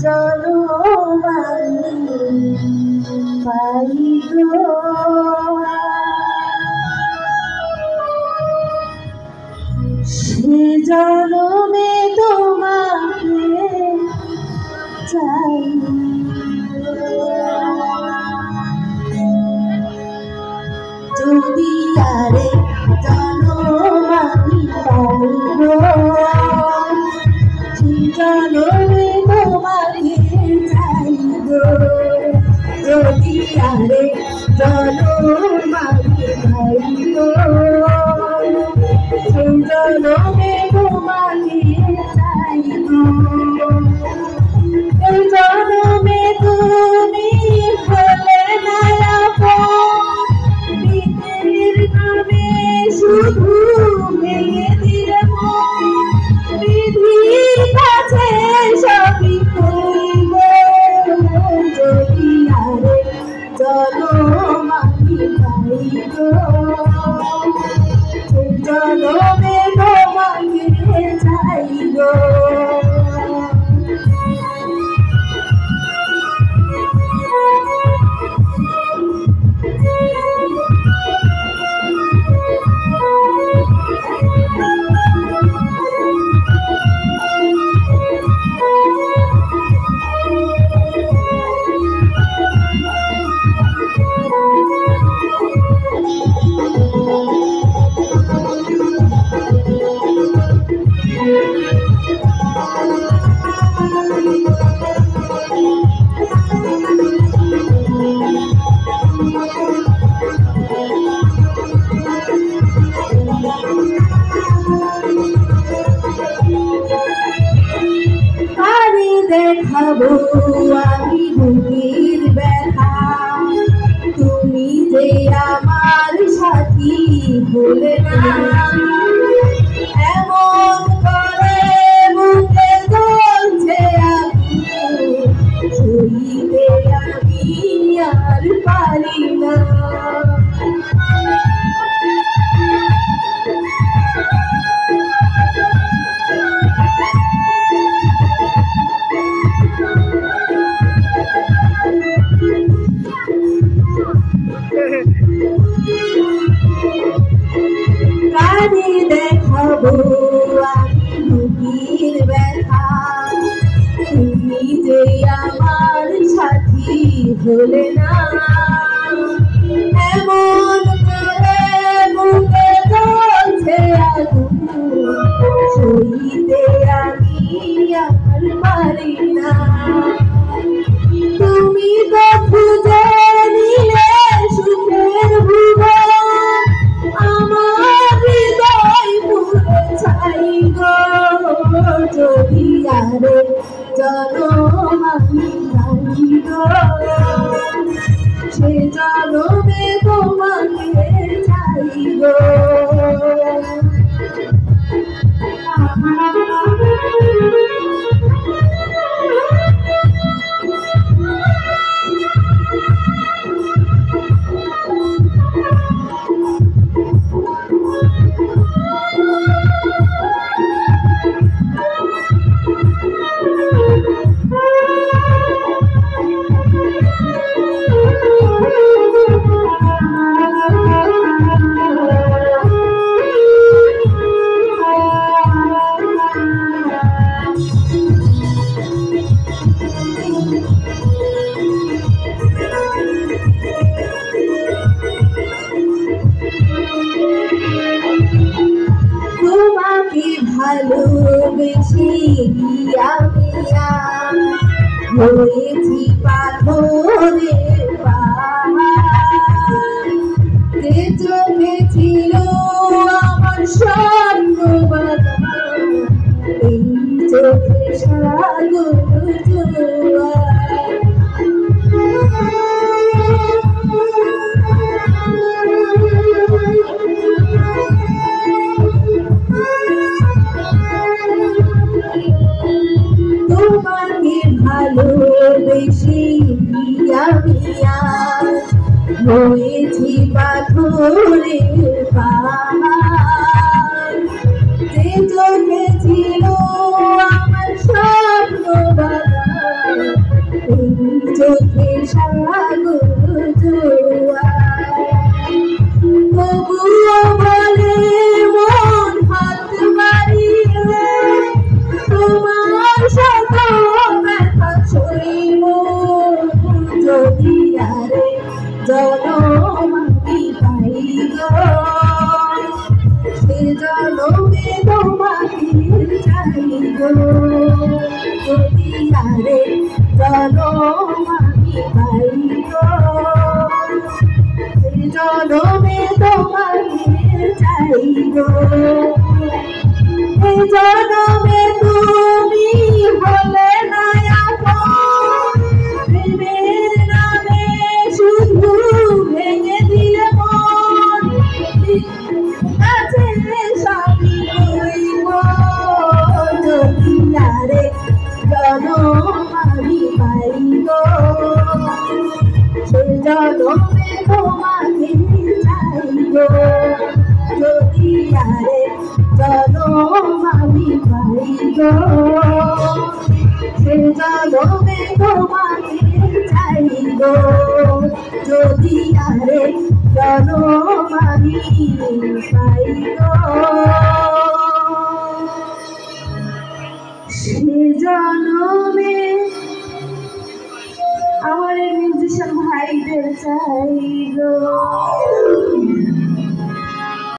জনমানি পাইব সে জনমে তোমাকে চাই যদি আরে জনমানি পাইব সে জনমে তোমাকে চাইব যদি আরে জনমানি পাইব সে জনমে তোমাকে চাইব এই জনমে তুমি হলে না বিধির নামে শুধু ভেঙে দিলে বিধির কাছে সবই কইব যদি আরে জনমানি পাইব জনমে তোমাকে চাইব দেখাবো আমি বুকের ব্যথা তুমি যে আমার সাথী ভুলে না এমন করে বুকে জ্বলছে সইতে আমি আর পারি না কানে দেখাবো আমি বুকের ব্যথা তুমি যে আমার সাথী হলে না এমন করে বুকে জ্বলছে আগুন সইতে আমি আর পারি না তুমি তো খুঁজে নিলে সুখের ভুবন আমার হৃদয় পুরে ছাই গো যদি আরে জনমানি পাইব সে জনমে তোমাকে চাইব ভালোবেসে আমি হয়েছি পাথরের পাহাড় চোখে ছিল আমার স্বপ্ন বাধা এই চোখে সাগর তোমাকে ভালোবেসে আমি হয়েছি পাথরের পাহাড় যে চোখে ছিল আমার স্বপ্ন চাই গো যদি আরে জনম আমি পাই গো জনমে তোমাকে চাই গো এই জনমে তুমি হলে না আপন প্রেমের নামে শুধু ভেঙে দিলে মন কাছে স্বামী হইব যদি আরে জনম আমি পাই গো সে জনমে তোমাকে চাই গো যদি আরে জনম আমি পাই গো সে জনমে তোমাকে চাই গো যদি আরে জনম আমি পাই গো সে জনমে আমার মিউজিশিয়ান ভাইদের চাই গো।